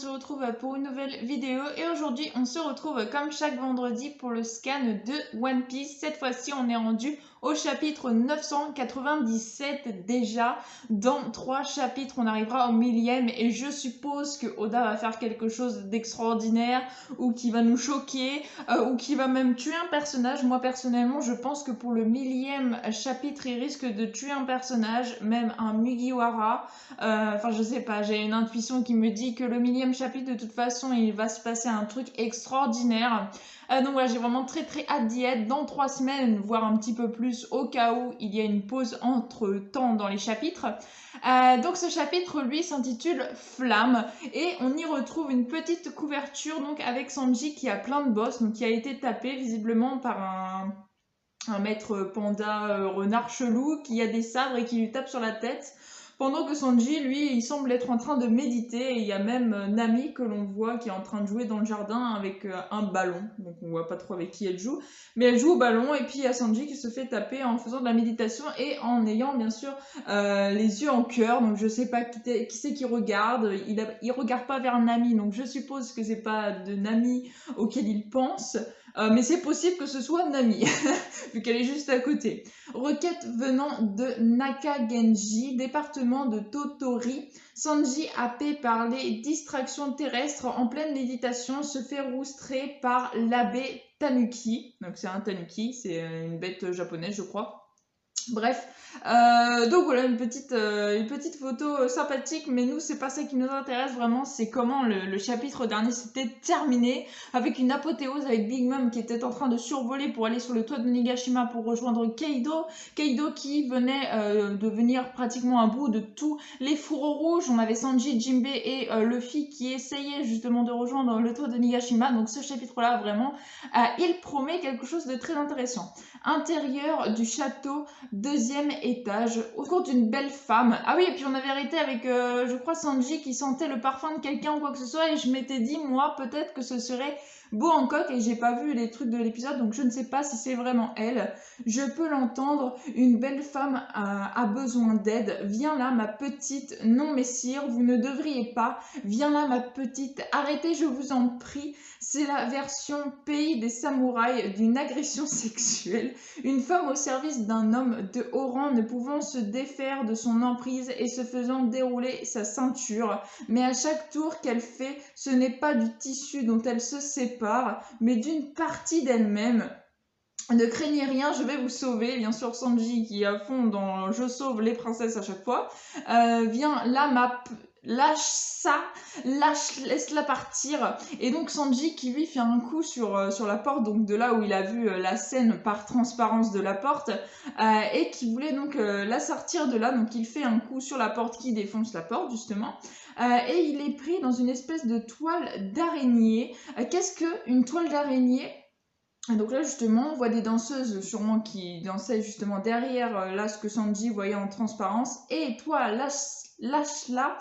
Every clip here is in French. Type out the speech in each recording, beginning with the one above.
se retrouve pour une nouvelle vidéo et aujourd'hui on se retrouve comme chaque vendredi pour le scan de One Piece. Cette fois-ci on est rendu au chapitre 997 déjà. Dans 3 chapitres on arrivera au 1000e et je suppose que Oda va faire quelque chose d'extraordinaire ou qui va nous choquer ou qui va même tuer un personnage. Moi personnellement je pense que pour le 1000e chapitre il risque de tuer un personnage, même un Mugiwara. Enfin je sais pas, j'ai une intuition qui me dit que le 1000e chapitre de toute façon il va se passer un truc extraordinaire. Donc voilà, j'ai vraiment très hâte d'y être dans 3 semaines, voire un petit peu plus au cas où il y a une pause entre temps dans les chapitres. Donc ce chapitre lui s'intitule Flamme et on y retrouve une petite couverture donc avec Sanji qui a plein de boss, donc qui a été tapé visiblement par un maître panda renard chelou qui a des sabres et qui lui tape sur la tête. Pendant que Sanji, lui, il semble être en train de méditer et il y a même Nami que l'on voit qui est en train de jouer dans le jardin avec un ballon. Donc on voit pas trop avec qui elle joue, mais elle joue au ballon et puis il y a Sanji qui se fait taper en faisant de la méditation et en ayant bien sûr les yeux en cœur. Donc je sais pas qui c'est qui regarde. Il regarde pas vers Nami, donc je suppose que c'est pas de Nami auquel il pense. Mais c'est possible que ce soit Nami, vu qu'elle est juste à côté. Requête venant de Nakagenji, département de Totori. Sanji, happé par les distractions terrestres en pleine méditation, se fait roustrer par l'abbé Tanuki. Donc c'est un Tanuki, c'est une bête japonaise je crois. Bref, donc voilà une petite photo sympathique, mais nous c'est pas ça qui nous intéresse vraiment, c'est comment le chapitre dernier s'était terminé avec une apothéose avec Big Mom qui était en train de survoler pour aller sur le toit de Nigashima pour rejoindre Kaido. Kaido qui venait de venir pratiquement à bout de tous les fourreaux rouges. On avait Sanji, Jinbe et Luffy qui essayaient justement de rejoindre le toit de Nigashima. Donc ce chapitre là vraiment il promet quelque chose de très intéressant. Intérieur du château, 2e étage, au cours d'une belle femme. Ah oui, et puis on avait arrêté avec, je crois, Sanji qui sentait le parfum de quelqu'un ou quoi que ce soit, et je m'étais dit, moi, peut-être que ce serait Beau Hancock, et j'ai pas vu les trucs de l'épisode, donc je ne sais pas si c'est vraiment elle. Je peux l'entendre, une belle femme a besoin d'aide. Viens là, ma petite. Non, messire, vous ne devriez pas. Viens là, ma petite. Arrêtez, je vous en prie. C'est la version pays des samouraïs d'une agression sexuelle. Une femme au service d'un homme de haut rang ne pouvant se défaire de son emprise et se faisant dérouler sa ceinture. Mais à chaque tour qu'elle fait, ce n'est pas du tissu dont elle se sépare, mais d'une partie d'elle-même. Ne craignez rien, je vais vous sauver. Bien sûr, Sanji qui est à fond dans je sauve les princesses à chaque fois. Viens là, lâche ça, laisse-la partir. Et donc Sanji qui lui fait un coup sur la porte, donc de là où il a vu la scène par transparence de la porte, et qui voulait donc la sortir de là. Donc il fait un coup sur la porte qui défonce la porte justement. Et il est pris dans une espèce de toile d'araignée. Qu'est-ce qu'une toile d'araignée ? Donc là justement on voit des danseuses sûrement qui dansaient justement derrière là ce que Sanji voyait en transparence. Et toi lâche-la.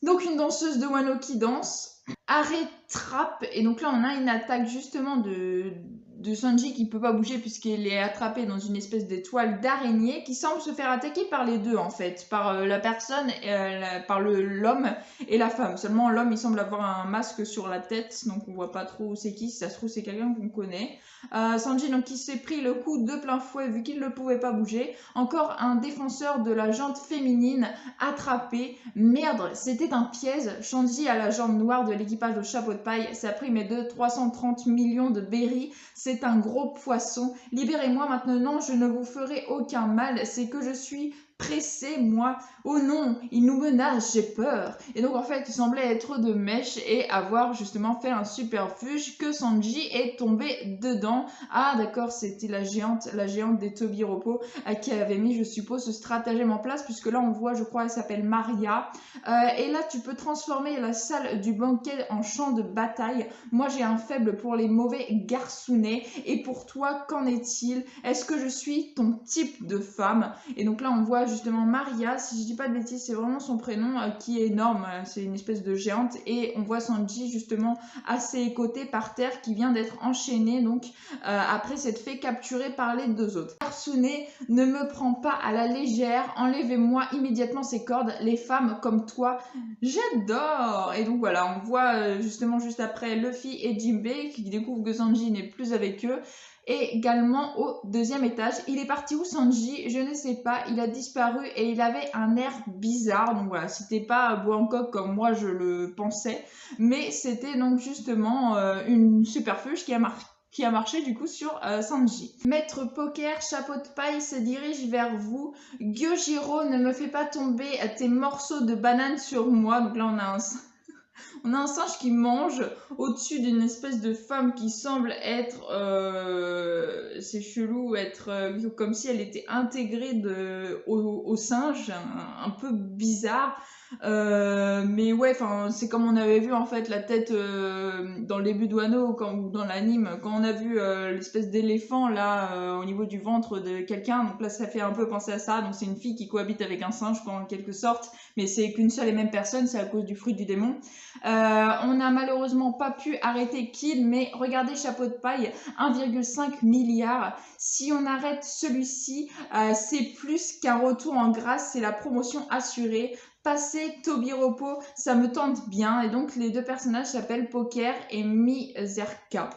Donc une danseuse de Wano qui danse. Arrête trappe. Et donc là on a une attaque justement de Sanji qui peut pas bouger puisqu'il est attrapé dans une espèce de toile d'araignée qui semble se faire attaquer par les deux en fait, par la personne, par l'homme et la femme. Seulement l'homme il semble avoir un masque sur la tête, donc on voit pas trop c'est qui, si ça se trouve c'est quelqu'un qu'on connaît. Sanji donc qui s'est pris le coup de plein fouet vu qu'il ne pouvait pas bouger. Encore un défenseur de la jante féminine attrapé. Merde, c'était un piège. Sanji a la jambe noire de l'équipage de Chapeau de Paille, ça a pris mes 330 millions de berries. C'est un gros poisson. Libérez-moi maintenant, je ne vous ferai aucun mal. C'est que je suis pressé, moi. Oh non, il nous menace, j'ai peur. Et donc en fait, il semblait être de mèche et avoir justement fait un superfuge que Sanji est tombé dedans. Ah d'accord, c'était la géante des Tobiropo qui avait mis, je suppose, ce stratagème en place, puisque là on voit, je crois, elle s'appelle Maria. Et là, tu peux transformer la salle du banquet en champ de bataille. Moi, j'ai un faible pour les mauvais garçonnets. Et pour toi, qu'en est-il? Est-ce que je suis ton type de femme? Et donc là, on voit voit justement Maria, si je dis pas de bêtises, c'est vraiment son prénom, qui est énorme, c'est une espèce de géante, et on voit Sanji justement à ses côtés par terre qui vient d'être enchaîné, donc après s'être fait capturer par les deux autres. Hatsune ne me prend pas à la légère, enlevez-moi immédiatement ces cordes, les femmes comme toi, j'adore. Et donc voilà, on voit justement juste après Luffy et Jinbei qui découvrent que Sanji n'est plus avec eux. Et également au deuxième étage. Il est parti où Sanji? Je ne sais pas. Il a disparu et il avait un air bizarre. Donc voilà, c'était pas Bangkok comme moi je le pensais. Mais c'était donc justement une superfuge qui a marché du coup sur Sanji. Maître Poker, chapeau de paille, se dirige vers vous. Gyojiro, ne me fais pas tomber tes morceaux de banane sur moi. Donc là on a un singe qui mange au-dessus d'une espèce de femme qui semble être, c'est chelou, être comme si elle était intégrée au singe, un peu bizarre. Mais ouais, enfin, c'est comme on avait vu en fait la tête dans le début de Wano ou dans l'anime, quand on a vu l'espèce d'éléphant là au niveau du ventre de quelqu'un. Donc là, ça fait un peu penser à ça. Donc c'est une fille qui cohabite avec un singe en quelque sorte, mais c'est qu'une seule et même personne, c'est à cause du fruit du démon. On n'a malheureusement pas pu arrêter Kid, mais regardez Chapeau de paille, 1,5 milliard. Si on arrête celui-ci, c'est plus qu'un retour en grâce, c'est la promotion assurée. Passer Tobiropo, ça me tente bien. Et donc les deux personnages s'appellent Poker et Mizerka.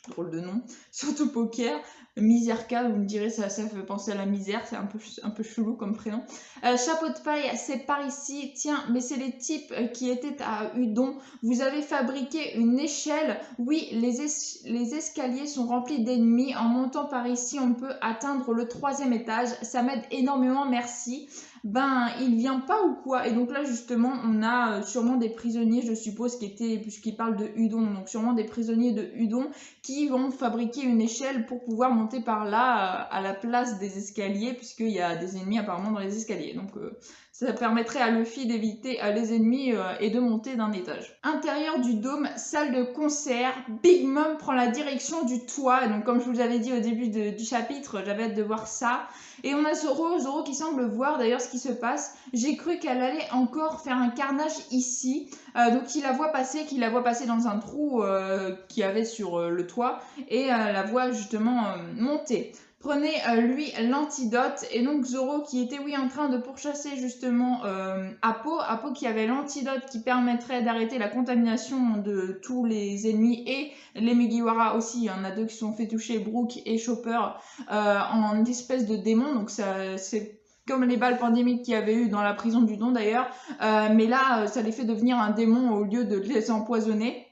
Drôle de nom, surtout Poker. Mizerka, vous me direz, ça fait penser à la misère, c'est un peu chelou comme prénom. Chapeau de paille, c'est par ici. Tiens, mais c'est les types qui étaient à Udon. Vous avez fabriqué une échelle. Oui, les escaliers sont remplis d'ennemis. En montant par ici, on peut atteindre le 3e étage. Ça m'aide énormément, merci. Ben, il vient pas ou quoi? Et donc là, justement, on a sûrement des prisonniers, je suppose, puisqu'il parle de Udon, donc sûrement des prisonniers de Udon qui vont fabriquer une échelle pour pouvoir monter par là à la place des escaliers, puisqu'il y a des ennemis apparemment dans les escaliers. Donc ça permettrait à Luffy d'éviter les ennemis et de monter d'un étage. Intérieur du dôme, salle de concert, Big Mom prend la direction du toit. Et donc comme je vous l'avais dit au début du chapitre, j'avais hâte de voir ça. Et on a Zoro qui semble voir d'ailleurs ce qui se passe. J'ai cru qu'elle allait encore faire un carnage ici. Donc il la voit passer dans un trou qu'il y avait sur le toit. Et la voit justement monter. Prenez lui l'antidote. Et donc Zoro qui était en train de pourchasser justement Appo qui avait l'antidote qui permettrait d'arrêter la contamination de tous les ennemis et les Mugiwara aussi. Il y en a 2 qui se sont fait toucher, Brook et Chopper, en espèce de démon. Donc c'est comme les balles pandémiques qu'il y avait eu dans la prison du Don d'ailleurs. Mais là, ça les fait devenir un démon au lieu de les empoisonner.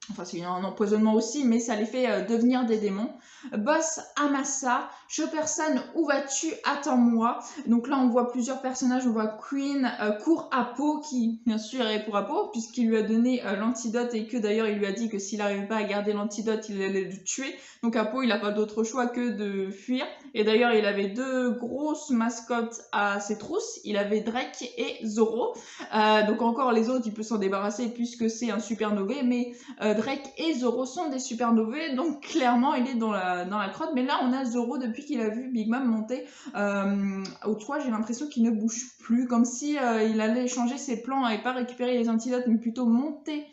Enfin, c'est un empoisonnement aussi, mais ça les fait devenir des démons. Boss Amasa, Chopper-san, où vas-tu? Attends-moi. Donc là, on voit plusieurs personnages. On voit Queen, court Appo, qui bien sûr est pour Appo, puisqu'il lui a donné l'antidote et que d'ailleurs il lui a dit que s'il n'arrivait pas à garder l'antidote, il allait le tuer. Donc Appo, il n'a pas d'autre choix que de fuir. Et d'ailleurs, il avait 2 grosses mascottes à ses trousses. Il avait Drake et Zoro. Donc encore les autres, il peut s'en débarrasser puisque c'est un supernové, mais Drake et Zoro sont des supernovés, donc clairement il est dans la crotte. Mais là on a Zoro depuis qu'il a vu Big Mom monter au toit. J'ai l'impression qu'il ne bouge plus, comme si il allait changer ses plans et pas récupérer les antidotes, mais plutôt monter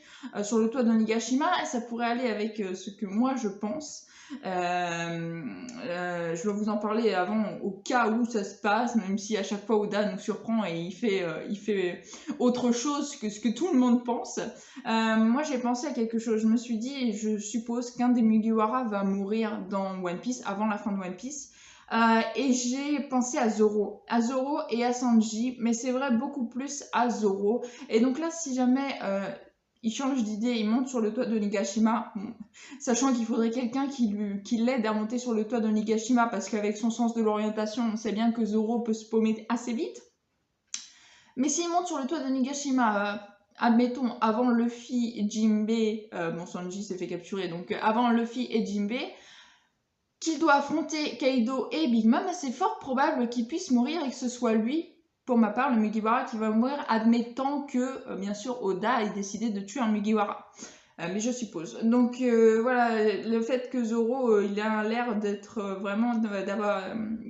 sur le toit d'Onigashima. Et ça pourrait aller avec ce que moi je pense. Je vais vous en parler avant au cas où ça se passe, même si à chaque fois Oda nous surprend et il fait autre chose que ce que tout le monde pense. Moi j'ai pensé à quelque chose, je me suis dit, et je suppose qu'un des Mugiwara va mourir dans One Piece, avant la fin de One Piece. Et j'ai pensé à Zoro et à Sanji, mais c'est vrai beaucoup plus à Zoro. Et donc là, si jamais il change d'idée, il monte sur le toit de Nigashima, sachant qu'il faudrait quelqu'un qui l'aide à monter sur le toit de Nigashima, parce qu'avec son sens de l'orientation, on sait bien que Zoro peut se paumer assez vite. Mais s'il monte sur le toit de Nigashima, admettons, avant Luffy et Jinbei, bon Sanji s'est fait capturer, donc avant Luffy et Jinbei, qu'il doit affronter Kaido et Big Mom, c'est fort probable qu'il puisse mourir et que ce soit lui, pour ma part, le Mugiwara qui va mourir, admettant que, bien sûr, Oda ait décidé de tuer un Mugiwara. Mais je suppose. Donc voilà, le fait que Zoro, il a l'air d'être vraiment,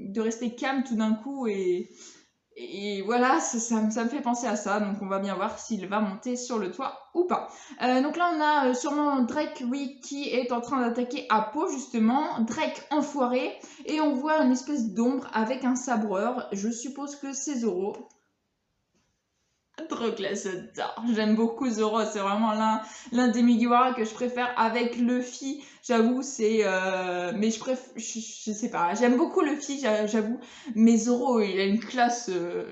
de rester calme tout d'un coup et voilà, ça me fait penser à ça, donc on va bien voir s'il va monter sur le toit ou pas. Donc là, on a sûrement Drake, oui, qui est en train d'attaquer Apo, justement. Drake enfoiré, et on voit une espèce d'ombre avec un sabreur. Je suppose que c'est Zoro. Trop classe, j'adore. J'aime beaucoup Zoro, c'est vraiment l'un des Mugiwara que je préfère avec Luffy. J'avoue, c'est mais je sais pas. J'aime beaucoup Luffy, j'avoue, mais Zoro, il a une classe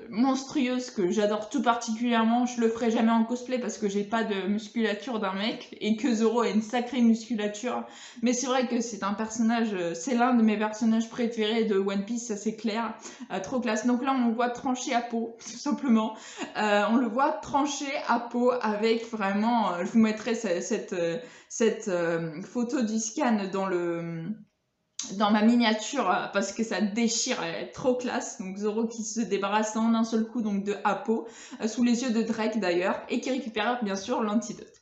monstrueuse que j'adore tout particulièrement. Je le ferai jamais en cosplay parce que j'ai pas de musculature d'un mec et que Zoro a une sacrée musculature. Mais c'est vrai que c'est un personnage, c'est l'un de mes personnages préférés de One Piece, ça c'est clair. Trop classe. Donc là, on voit trancher Apo, tout simplement. On le voit trancher Apo avec vraiment, je vous mettrai cette photo du scan dans ma miniature parce que ça déchire, elle est trop classe. Donc Zoro qui se débarrasse en un seul coup donc de Apo, sous les yeux de Drake d'ailleurs, et qui récupère bien sûr l'antidote.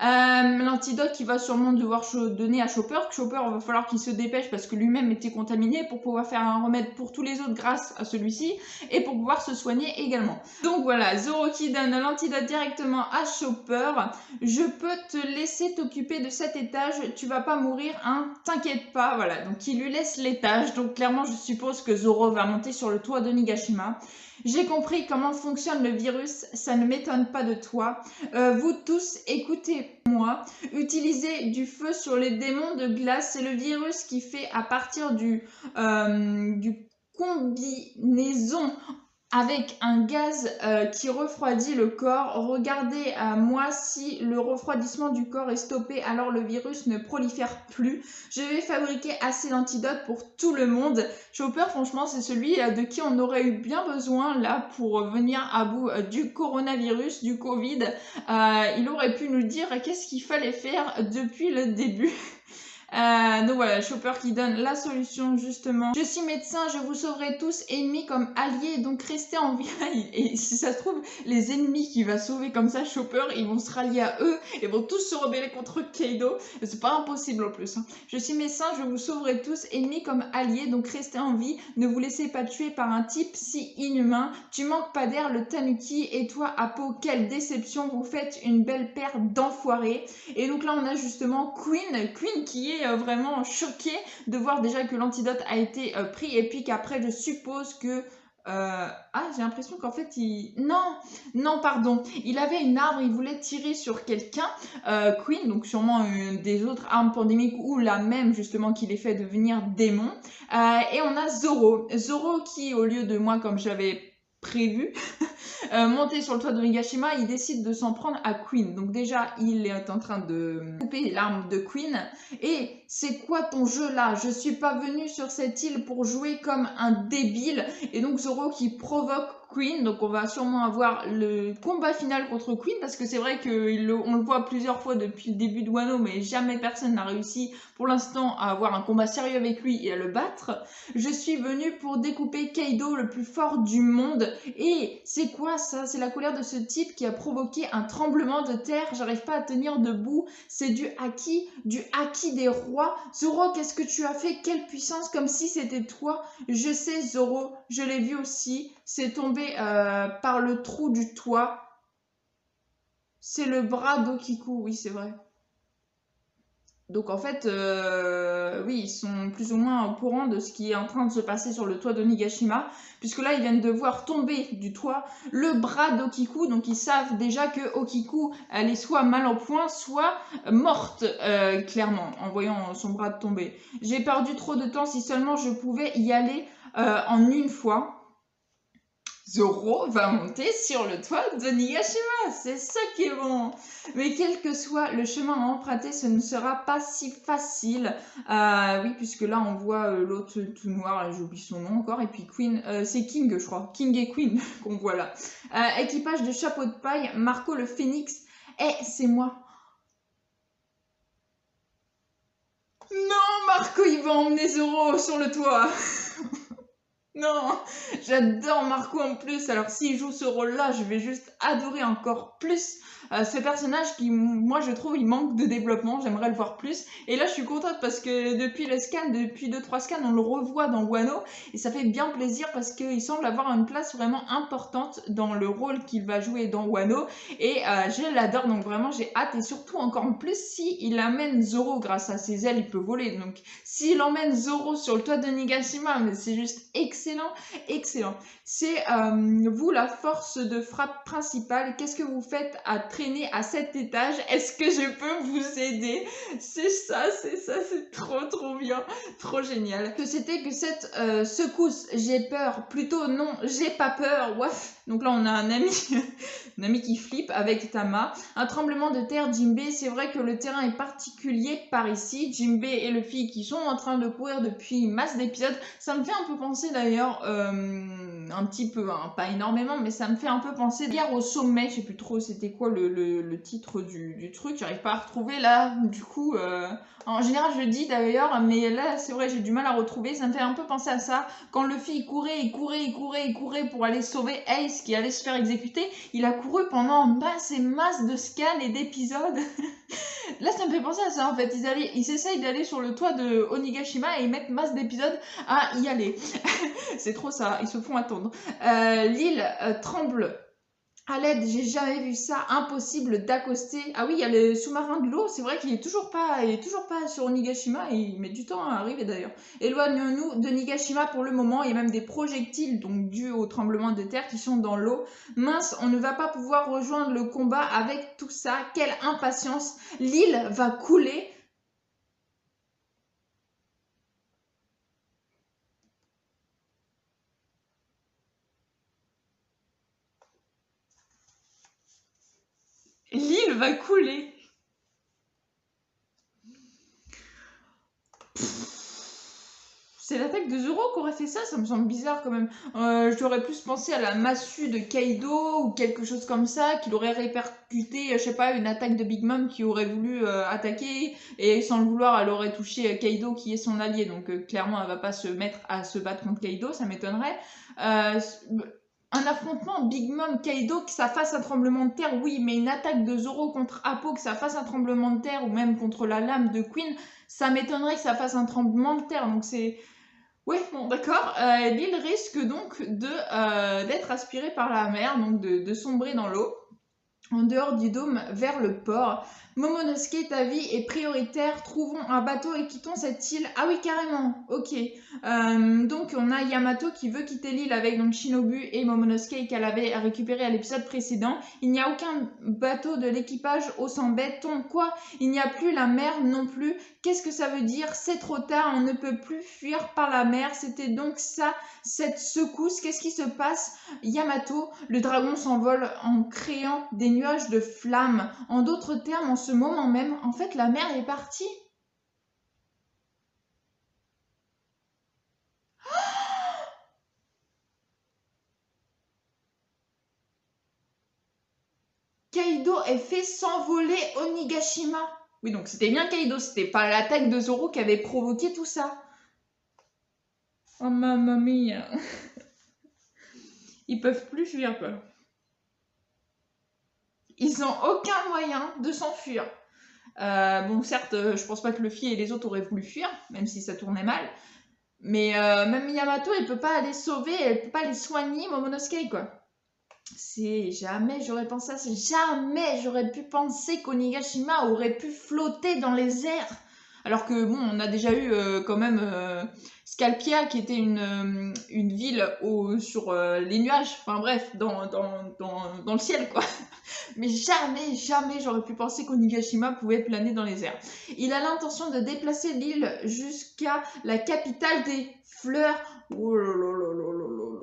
L'antidote qu'il va sûrement devoir donner à Chopper. Chopper, va falloir qu'il se dépêche parce que lui-même était contaminé pour pouvoir faire un remède pour tous les autres grâce à celui-ci et pour pouvoir se soigner également. Donc voilà, Zoro qui donne l'antidote directement à Chopper. Je peux te laisser t'occuper de cet étage, tu vas pas mourir, hein, t'inquiète pas. Voilà, donc il lui laisse l'étage. Donc clairement, je suppose que Zoro va monter sur le toit de Nigashima. J'ai compris comment fonctionne le virus, ça ne m'étonne pas de toi. Vous tous, écoutez-moi. Utilisez du feu sur les démons de glace. C'est le virus qui fait à partir du combinaison avec un gaz qui refroidit le corps. Regardez moi, si le refroidissement du corps est stoppé, alors le virus ne prolifère plus. Je vais fabriquer assez d'antidotes pour tout le monde. Chopper, franchement, c'est celui de qui on aurait eu bien besoin là pour venir à bout du coronavirus, du Covid. Il aurait pu nous dire qu'est-ce qu'il fallait faire depuis le début. Donc voilà, Chopper qui donne la solution justement. Je suis médecin, je vous sauverai tous, ennemis comme alliés, donc restez en vie. Et si ça se trouve, les ennemis qu'il va sauver comme ça, Chopper, ils vont se rallier à eux et vont tous se rebeller contre Kaido. C'est pas impossible en plus. Hein. Je suis médecin, je vous sauverai tous, ennemis comme alliés, donc restez en vie. Ne vous laissez pas tuer par un type si inhumain. Tu manques pas d'air, le Tanuki, et toi, Apo, quelle déception. Vous faites une belle paire d'enfoirés. Et donc là, on a justement Queen qui est vraiment choquée de voir déjà que l'antidote a été pris et puis qu'après, je suppose que j'ai l'impression qu'en fait, non, pardon. Il avait une arme, il voulait tirer sur quelqu'un. Queen, donc sûrement des autres armes pandémiques ou la même, justement, qui les fait devenir démon. Et on a Zoro. Zoro qui, au lieu de moi, comme j'avais prévu, monté sur le toit de Nigashima, il décide de s'en prendre à Queen. Donc déjà, il est en train de couper l'arme de Queen. Et c'est quoi ton jeu là? Je suis pas venu sur cette île pour jouer comme un débile. Et donc Zoro qui provoque Queen, donc on va sûrement avoir le combat final contre Queen, parce que c'est vrai qu'on le voit plusieurs fois depuis le début de Wano, mais jamais personne n'a réussi pour l'instant à avoir un combat sérieux avec lui et à le battre. Je suis venu pour découper Kaido, le plus fort du monde. Et c'est quoi ça? C'est la colère de ce type qui a provoqué un tremblement de terre. J'arrive pas à tenir debout. C'est du haki des rois. Zoro, qu'est-ce que tu as fait? Quelle puissance, comme si c'était toi. Je sais, Zoro, je l'ai vu aussi. C'est tombé par le trou du toit. C'est le bras d'Okiku, oui, c'est vrai. Donc en fait, oui, ils sont plus ou moins au courant de ce qui est en train de se passer sur le toit de Nigashima, puisque là, ils viennent de voir tomber du toit le bras d'Okiku, donc ils savent déjà que Okiku, elle est soit mal en point, soit morte, clairement, en voyant son bras tomber. J'ai perdu trop de temps, si seulement je pouvais y aller en une fois. Zoro va monter sur le toit de Nigashima, c'est ça qui est bon. Mais quel que soit le chemin à emprunter, ce ne sera pas si facile. Oui, puisque là on voit l'autre tout noir, j'oublie son nom encore, et puis Queen, c'est King je crois, King et Queen qu'on voit là. Équipage de chapeau de paille, Marco le Phénix, c'est moi. Non, Marco il va emmener Zoro sur le toit. Non, j'adore Marco en plus. Alors s'il joue ce rôle-là, je vais juste adorer encore plus ce personnage qui, moi, je trouve, il manque de développement. J'aimerais le voir plus. Et là, je suis contente parce que depuis le scan, depuis deux trois scans, on le revoit dans Wano et ça fait bien plaisir parce qu'il semble avoir une place vraiment importante dans le rôle qu'il va jouer dans Wano et je l'adore. Donc vraiment, j'ai hâte et surtout encore plus si il amène Zoro grâce à ses ailes, il peut voler. Donc s'il emmène Zoro sur le toit de Nigashima, mais c'est juste excellent, excellent. C'est vous la force de frappe principale. Qu'est-ce que vous faites à traîner à cet étage? Est-ce que je peux vous aider? C'est ça, c'est trop trop bien, trop génial. Que c'était que cette secousse? J'ai peur. Plutôt non, j'ai pas peur. Waf. Donc là on a un ami, un ami qui flippe avec Tama. Un tremblement de terre, Jinbei. C'est vrai que le terrain est particulier par ici. Jinbei et Luffy qui sont en train de courir depuis masse d'épisodes. Ça me fait un peu penser d'ailleurs, un petit peu, hein, pas énormément, mais ça me fait un peu penser hier au sommet. Je sais plus trop c'était quoi le titre du truc. J'arrive pas à retrouver là. Du coup, en général je le dis d'ailleurs, mais là c'est vrai j'ai du mal à retrouver. Ça me fait un peu penser à ça. Quand Luffy il courait pour aller sauver Ace qui allait se faire exécuter, il a couru pendant masse et masse de scans et d'épisodes. Là, ça me fait penser à ça en fait. Ils essayent d'aller sur le toit de Onigashima et ils mettent masse d'épisodes à y aller. C'est trop ça, ils se font attendre. L'île tremble. À l'aide, j'ai jamais vu ça, impossible d'accoster. Ah oui, il y a le sous-marin de l'eau, c'est vrai qu'il est toujours pas sur Nigashima et il met du temps à arriver d'ailleurs. Éloignons-nous de Nigashima pour le moment, il y a même des projectiles donc dus au tremblement de terre qui sont dans l'eau. Mince, on ne va pas pouvoir rejoindre le combat avec tout ça, quelle impatience. L'île va couler. L'île va couler. C'est l'attaque de Zoro qui aurait fait ça, ça me semble bizarre quand même. J'aurais plus pensé à la massue de Kaido ou quelque chose comme ça, qu'il aurait répercuté, je sais pas, une attaque de Big Mom qui aurait voulu attaquer et sans le vouloir, elle aurait touché Kaido qui est son allié. Donc clairement, elle va pas se mettre à se battre contre Kaido, ça m'étonnerait. Un affrontement Big Mom Kaido, que ça fasse un tremblement de terre, oui, mais une attaque de Zoro contre Appo, que ça fasse un tremblement de terre, ou même contre la lame de Queen, ça m'étonnerait que ça fasse un tremblement de terre. Donc c'est oui, bon, d'accord. L'île risque donc d'être aspirée par la mer, donc de sombrer dans l'eau, en dehors du dôme, vers le port. Momonosuke, ta vie est prioritaire. Trouvons un bateau et quittons cette île. Ah oui, carrément. Ok. Donc on a Yamato qui veut quitter l'île avec donc Shinobu et Momonosuke qu'elle avait récupéré à l'épisode précédent. Il n'y a aucun bateau de l'équipage au Sambeton. Quoi? Il n'y a plus la mer non plus. Qu'est-ce que ça veut dire? C'est trop tard, on ne peut plus fuir par la mer. C'était donc ça, cette secousse. Qu'est-ce qui se passe? Yamato, le dragon s'envole en créant des nuages de flammes. En d'autres termes, en ce moment même, en fait, la mer est partie. Kaido est fait s'envoler Onigashima. Oui, donc c'était bien Kaido, c'était pas l'attaque de Zoro qui avait provoqué tout ça. Oh mamma mia. Ils peuvent plus fuir, quoi. Ils n'ont aucun moyen de s'enfuir. Bon, certes, je pense pas que Luffy et les autres auraient voulu fuir, même si ça tournait mal. Mais même Yamato, elle peut pas les sauver, elle peut pas les soigner, Momonosuke, quoi. C'est jamais j'aurais pensé à ça, jamais j'aurais pu penser qu'Onigashima aurait pu flotter dans les airs. Alors que bon, on a déjà eu quand même Scalpia qui était une ville sur les nuages, enfin bref, dans le ciel quoi. Mais jamais j'aurais pu penser qu'Onigashima pouvait planer dans les airs. Il a l'intention de déplacer l'île jusqu'à la capitale des fleurs. Oh là là là là là là là.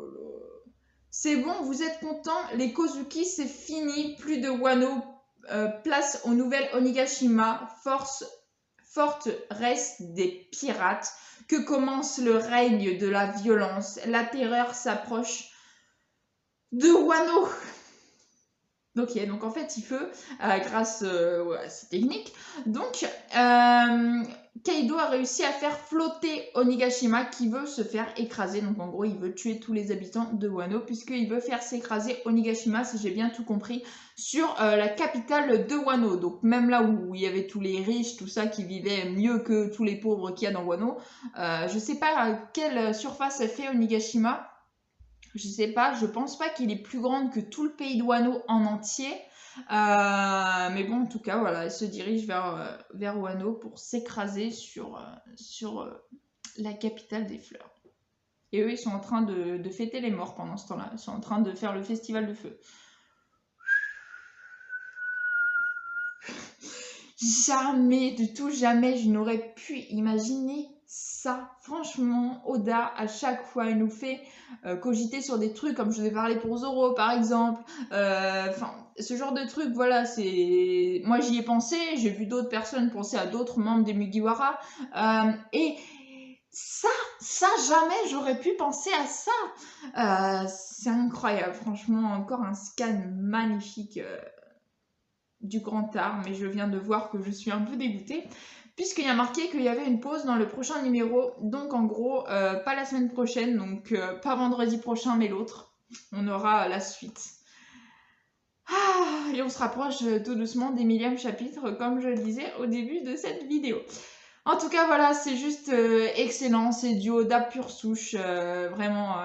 C'est bon, vous êtes contents? Les Kozuki, c'est fini. Plus de Wano. Place aux nouvelles Onigashima. Forteresse des pirates. Que commence le règne de la violence. La terreur s'approche de Wano. Ok, donc en fait il peut, grâce ouais, à ces techniques, donc Kaido a réussi à faire flotter Onigashima qui veut se faire écraser. Donc en gros il veut tuer tous les habitants de Wano puisqu'il veut faire s'écraser Onigashima, si j'ai bien tout compris, sur la capitale de Wano. Donc même là où il y avait tous les riches, tout ça, qui vivaient mieux que tous les pauvres qu'il y a dans Wano. Je sais pas quelle surface fait Onigashima. Je sais pas, je pense pas qu'il est plus grande que tout le pays de Wano en entier. Mais bon, en tout cas, voilà, elle se dirige vers Wano pour s'écraser sur la capitale des fleurs. Et eux, ils sont en train de fêter les morts pendant ce temps-là. Ils sont en train de faire le festival de feu. Jamais, du tout jamais, je n'aurais pu imaginer ça. Franchement, Oda, à chaque fois, il nous fait cogiter sur des trucs, comme je vous ai parlé pour Zoro, par exemple. Enfin, ce genre de trucs, voilà, c'est... Moi, j'y ai pensé, j'ai vu d'autres personnes penser à d'autres membres des Mugiwara. Et ça, jamais j'aurais pu penser à ça. C'est incroyable, franchement, encore un scan magnifique. Du grand art, mais je viens de voir que je suis un peu dégoûtée, puisqu'il y a marqué qu'il y avait une pause dans le prochain numéro, donc en gros, pas la semaine prochaine, donc pas vendredi prochain, mais l'autre. On aura la suite. Ah, et on se rapproche tout doucement des millièmes chapitres, comme je le disais au début de cette vidéo. En tout cas, voilà, c'est juste excellent, c'est du Oda pure souche, vraiment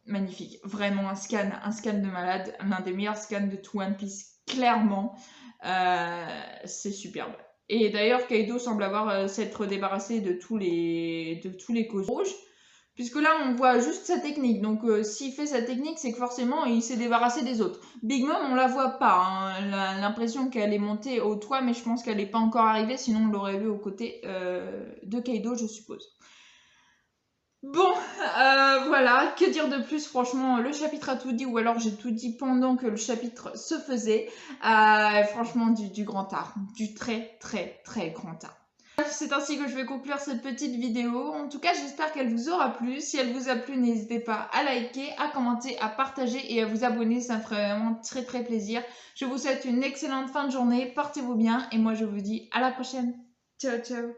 magnifique. Vraiment un scan de malade, l'un des meilleurs scans de tout One Piece, clairement. C'est superbe. Et d'ailleurs, Kaido semble avoir s'être débarrassé de tous les causes rouges, puisque là, on voit juste sa technique. Donc, s'il fait sa technique, c'est que forcément, il s'est débarrassé des autres. Big Mom, on la voit pas. Hein. L'impression qu'elle est montée au toit, mais je pense qu'elle n'est pas encore arrivée, sinon on l'aurait vu aux côtés de Kaido, je suppose. Bon, voilà, que dire de plus? Franchement, le chapitre a tout dit, ou alors j'ai tout dit pendant que le chapitre se faisait. Franchement, du grand art, du très très très grand art. C'est ainsi que je vais conclure cette petite vidéo. En tout cas, j'espère qu'elle vous aura plu. Si elle vous a plu, n'hésitez pas à liker, à commenter, à partager et à vous abonner. Ça me ferait vraiment très très plaisir. Je vous souhaite une excellente fin de journée. Portez-vous bien et moi je vous dis à la prochaine. Ciao ciao.